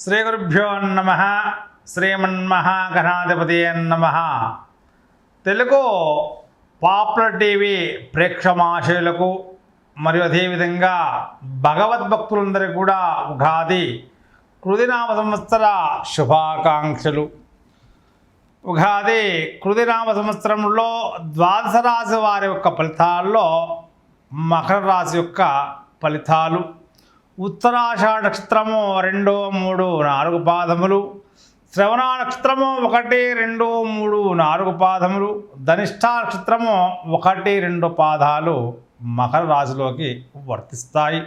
శ్రీ గురుభ్యో నమః. శ్రీమన్మహాగణాధిపతయే నమః. తెలుగు పాపులర్ టీవీ ప్రేక్షమాశయులకు మరియు అదేవిధంగా భగవద్భక్తులందరికీ కూడా ఉగాది కృతినామ సంవత్సర శుభాకాంక్షలు. ఉగాది కృతినామ సంవత్సరంలో ద్వాదశ రాశి వారి యొక్క ఫలితాల్లో మకర రాశి యొక్క ఫలితాలు. ఉత్తరాషాఢ నక్షత్రము 2, 3, 4 పాదములు, శ్రవణ నక్షత్రము 1, 2, 3, 4 పాదములు, ధనిష్ఠ నక్షత్రము 1, 2 పాదాలు మకర రాశిలోకి వర్తిస్తాయి.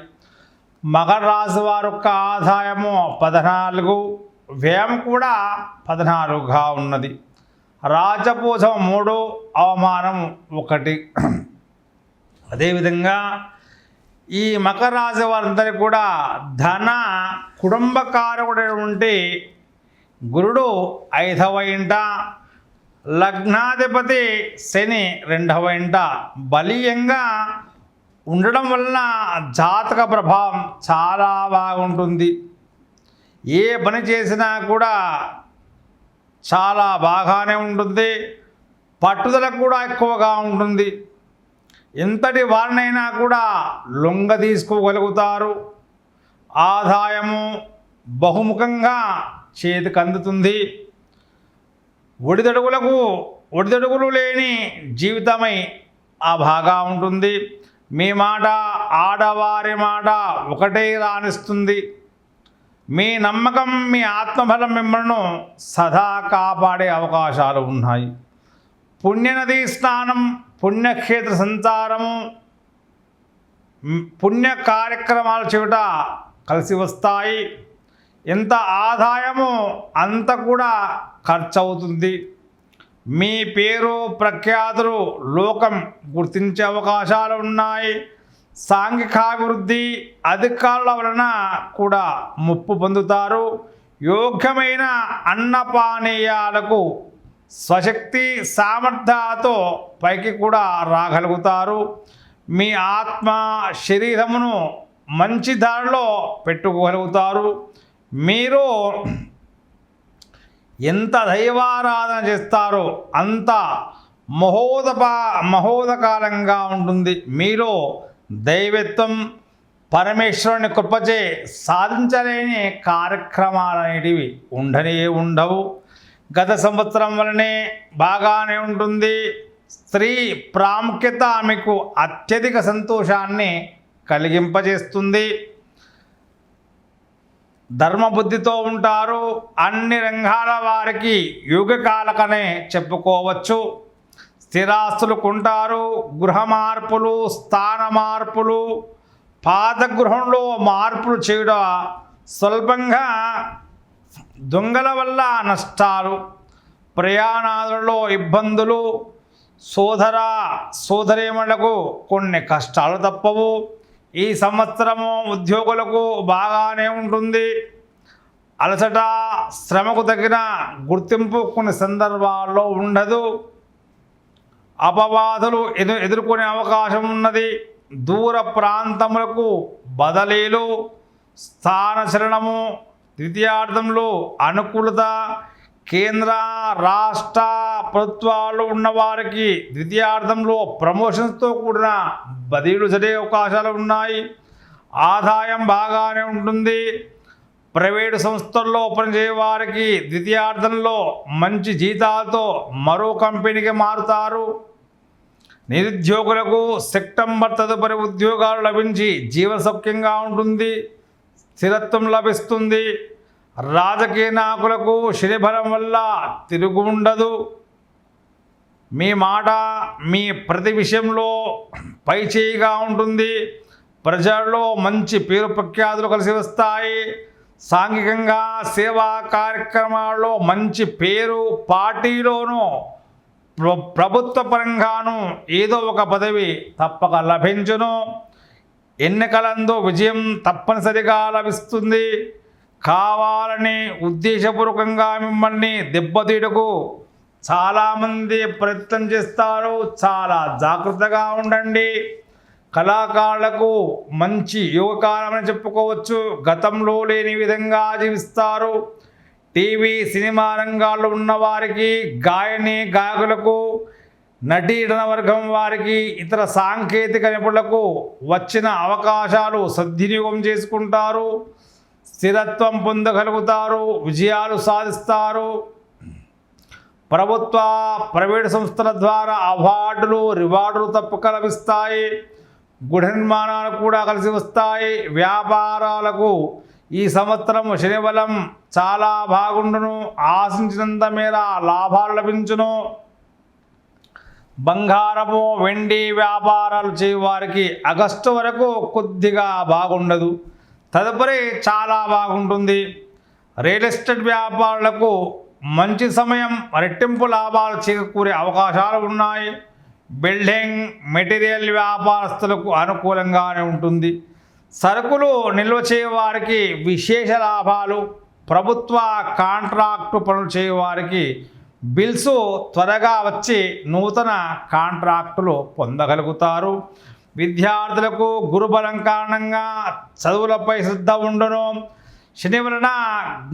మకర రాశి వారి యొక్క ఆదాయము 14, వ్యయం కూడా 14గా ఉన్నది. రాజపూజం 3, అవమానం 1. అదేవిధంగా ఈ మకర రాశి వారందరికీ కూడా ధన కుటుంబకారకుడైనటువంటి గురుడు 5వ ఇంట, లగ్నాధిపతి శని 2వ ఇంట బలీయంగా ఉండడం వలన జాతక ప్రభావం చాలా బాగుంటుంది. ఏ పని చేసినా కూడా చాలా బాగానే ఉంటుంది. పట్టుదల కూడా ఎక్కువగా ఉంటుంది. ఎంతటి వారినైనా కూడా లొంగ తీసుకోగలుగుతారు. ఆదాయము బహుముఖంగా చేతికి అందుతుంది. ఒడిదడుగులు లేని జీవితమై ఆ బాగా ఉంటుంది. మీ మాట ఆడవారి మాట ఒకటే రాణిస్తుంది. మీ నమ్మకం, మీ ఆత్మబలం మిమ్మల్ని సదా కాపాడే అవకాశాలు ఉన్నాయి. పుణ్యనది స్నానం, పుణ్యక్షేత్ర సంచారము, పుణ్య కార్యక్రమాలు చెవిట కలిసి వస్తాయి. ఎంత ఆదాయము అంత కూడా ఖర్చు అవుతుంది. మీ పేరు ప్రఖ్యాతులు లోకం గుర్తించే అవకాశాలు ఉన్నాయి. సాంఘికాభివృద్ధి, అధికారుల వలన కూడా ముప్పు పొందుతారు. యోగ్యమైన అన్నపానీయాలకు స్వశక్తి సామర్థ్యాలతో పైకి కూడా రాగలుగుతారు. మీ ఆత్మ శరీరమును మంచి దారిలో పెట్టుకోగలుగుతారు. మీరు ఎంత దైవారాధన చేస్తారో అంత మహోదకాలంగా ఉంటుంది. మీలో దైవత్వం, పరమేశ్వరుని కృపచే సాధించలేని కార్యక్రమాలు అనేటివి ఉండవు. గత సంవత్సరం వలనే బాగానే ఉంటుంది. స్త్రీ ప్రాముఖ్యత మీకు అత్యధిక సంతోషాన్ని కలిగింపజేస్తుంది. ధర్మబుద్ధితో ఉంటారు. అన్ని రంగాల వారికి యుగకాలకనే చెప్పుకోవచ్చు. స్థిరాస్తులు కొంటారు. గృహ మార్పులు, స్థాన మార్పులు, పాత గృహంలో మార్పులు చేయడం స్వల్పంగా, దొంగల వల్ల నష్టాలు, ప్రయాణాలలో ఇబ్బందులు, సోదరీమణులకు కొన్ని కష్టాలు తప్పవు. ఈ సంవత్సరము ఉద్యోగులకు బాగానే ఉంటుంది. అలసట, శ్రమకు తగిన గుర్తింపు కొన్ని సందర్భాల్లో ఉండదు. అపవాదులు ఎదుర్కొనే అవకాశం ఉన్నది. దూర ప్రాంతములకు బదిలీలు, స్థానచలనము, ద్వితీయార్థంలో అనుకూలత. కేంద్ర రాష్ట్ర ప్రభుత్వాలు ఉన్నవారికి ద్వితీయార్థంలో ప్రమోషన్స్తో కూడిన బదిలీలు జరిగే అవకాశాలు ఉన్నాయి. ఆదాయం బాగానే ఉంటుంది. ప్రైవేటు సంస్థల్లో పనిచేసే వారికి ద్వితీయార్థంలో మంచి జీతాలతో మరో కంపెనీకి మారుతారు. నిరుద్యోగులకు సెప్టెంబర్ తదుపరి ఉద్యోగాలు లభించి జీవన సౌఖ్యంగా ఉంటుంది. స్థిరత్వం లభిస్తుంది. రాజకీయ నాయకులకు శనిబలం వల్ల తిరుగు ఉండదు. మీ మాట మీ ప్రతి విషయంలో పైచేయిగా ఉంటుంది. ప్రజల్లో మంచి పేరు ప్రఖ్యాతులు కలిసి వస్తాయి. సాంఘికంగా సేవా కార్యక్రమాల్లో మంచి పేరు, పార్టీలోనూ ప్రభుత్వ పరంగాను ఏదో ఒక పదవి తప్పక లభించును. ఎన్నికలందు విజయం తప్పనిసరిగా లభిస్తుంది. కావాలని ఉద్దేశపూర్వకంగా మిమ్మల్ని దెబ్బతీయటకు చాలామంది ప్రయత్నం చేస్తారు. చాలా జాగ్రత్తగా ఉండండి. కళాకారులకు మంచి యుగకాలం అని చెప్పుకోవచ్చు. గతంలో లేని విధంగా జీవిస్తారు. టీవీ సినిమా రంగాల్లో ఉన్నవారికి, గాయకులకు, నటీనట వర్గం వారికి, ఇతర సాంకేతిక నిపుణులకు వచ్చిన అవకాశాలు సద్వినియోగం చేసుకుంటారు. స్థిరత్వం పొందగలుగుతారు. విజయాలు సాధిస్తారు. ప్రభుత్వ ప్రైవేటు సంస్థల ద్వారా అవార్డులు రివార్డులు తప్పక లభిస్తాయి. గృహ నిర్మాణాలు కూడా కలిసి వస్తాయి. వ్యాపారాలకు ఈ సంవత్సరం శని బలం చాలా బాగుండును. ఆశించినంత మేర లాభాలు లభించును. బంగారము వెండి వ్యాపారాలు చేయవారికి ఆగస్టు వరకు కొద్దిగా బాగుండదు. తదుపరి చాలా బాగుంటుంది. రియల్ ఎస్టేట్ వ్యాపారులకు మంచి సమయం. రెట్టింపు లాభాలు చేకూరే అవకాశాలు ఉన్నాయి. బిల్డింగ్ మెటీరియల్ వ్యాపారస్తులకు అనుకూలంగానే ఉంటుంది. సరుకులు నిల్వ చేయవారికి విశేష లాభాలు. ప్రభుత్వ కాంట్రాక్టు పనులు చేయవారికి బిల్స్ త్వరగా వచ్చి నూతన కాంట్రాక్టులు పొందగలుగుతారు. విద్యార్థులకు గురుబలం కారణంగా చదువులపై శ్రద్ధ ఉండును. శని వలన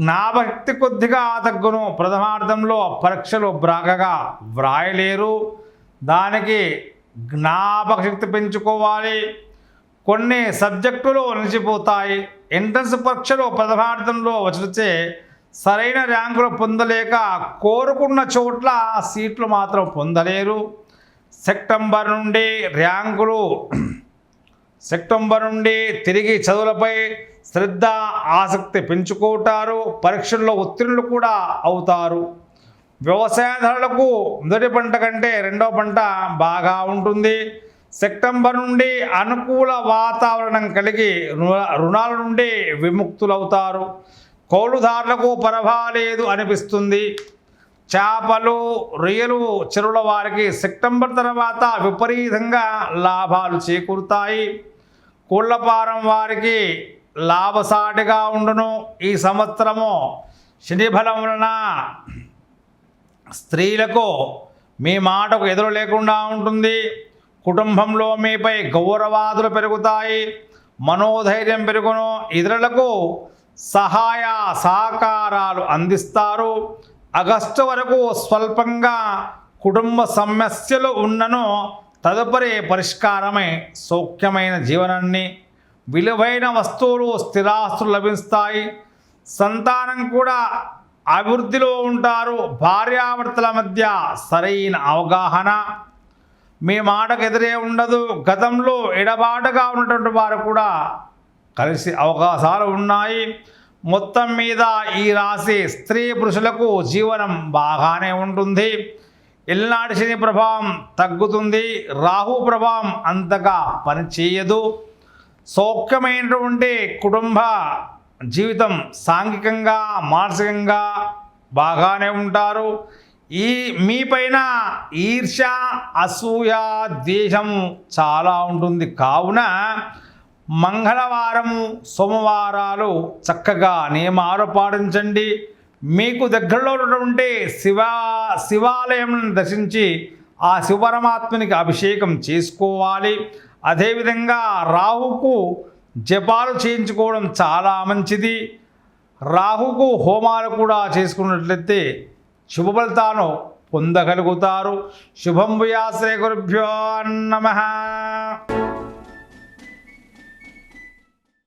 జ్ఞాపశక్తి కొద్దిగా తగ్గును. ప్రథమార్థంలో పరీక్షలు బాగా వ్రాయలేరు. దానికి జ్ఞాపకశక్తి పెంచుకోవాలి. కొన్ని సబ్జెక్టులు నిలిచిపోతాయి. ఎంట్రన్స్ పరీక్షలు ప్రథమార్థంలో వచ్చితే సరైన ర్యాంకులు పొందలేక కోరుకున్న చోట్ల సీట్లు మాత్రం పొందలేరు. సెప్టెంబర్ నుండి తిరిగి చదువులపై శ్రద్ధ ఆసక్తి పెంచుకుంటారు. పరీక్షల్లో ఉత్తీర్ణులు కూడా అవుతారు. వ్యవసాయదారులకు మొదటి పంట కంటే రెండవ పంట బాగా ఉంటుంది. సెప్టెంబర్ నుండి అనుకూల వాతావరణం కలిగి రుణాల నుండి విముక్తులవుతారు. కౌలుదారులకు పర్వాలేదు అనిపిస్తుంది. చేపలు రొయ్యలు చెరువుల వారికి సెప్టెంబర్ తర్వాత విపరీతంగా లాభాలు చేకూరుతాయి. కోళ్లపారం వారికి లాభసాటిగా ఉండును. ఈ సంవత్సరము శని బలం వలన స్త్రీలకు మీ మాటకు ఎదురు లేకుండా ఉంటుంది. కుటుంబంలో మీపై గౌరవాదులు పెరుగుతాయి. మనోధైర్యం పెరుగును. ఇతరులకు సహాయ సహకారాలు అందిస్తారు. ఆగస్టు వరకు స్వల్పంగా కుటుంబ సమస్యలు ఉన్నను తదుపరి పరిష్కారమై సౌఖ్యమైన జీవనాన్ని, విలువైన వస్తువులు స్థిరాస్తులు లభిస్తాయి. సంతానం కూడా అభివృద్ధిలో ఉంటారు. భార్యాభర్తల మధ్య సరైన అవగాహన. మీ మాటకు ఎదురే ఉండదు. గతంలో ఎడబాటుగా ఉన్నటువంటి వారు కూడా కలిసి అవకాశాలు ఉన్నాయి. మొత్తం మీద ఈ రాశి స్త్రీ పురుషులకు జీవనం బాగానే ఉంటుంది. ఎల్నాటి శని ప్రభావం తగ్గుతుంది. రాహు ప్రభావం అంతగా పనిచేయదు. సౌఖ్యమైనటువంటి కుటుంబ జీవితం సాంఘికంగా మానసికంగా బాగానే ఉంటారు. మీపైన ఈర్ష్య అసూయ ద్వేషం చాలా ఉంటుంది. కావున మంగళవారము సోమవారాలు చక్కగా నియమాలు పాటించండి. మీకు దగ్గరలో ఉన్నటువంటి శివాలయం దర్శించి ఆ శివపరమాత్మనికి అభిషేకం చేసుకోవాలి. అదేవిధంగా రాహుకు జపాలు చేయించుకోవడం చాలా మంచిది. రాహుకు హోమాలు కూడా చేసుకున్నట్లయితే శుభ ఫలితాలను పొందగలుగుతారు. శుభం భూయాత్. శ్రీ గురుభ్యో నమః.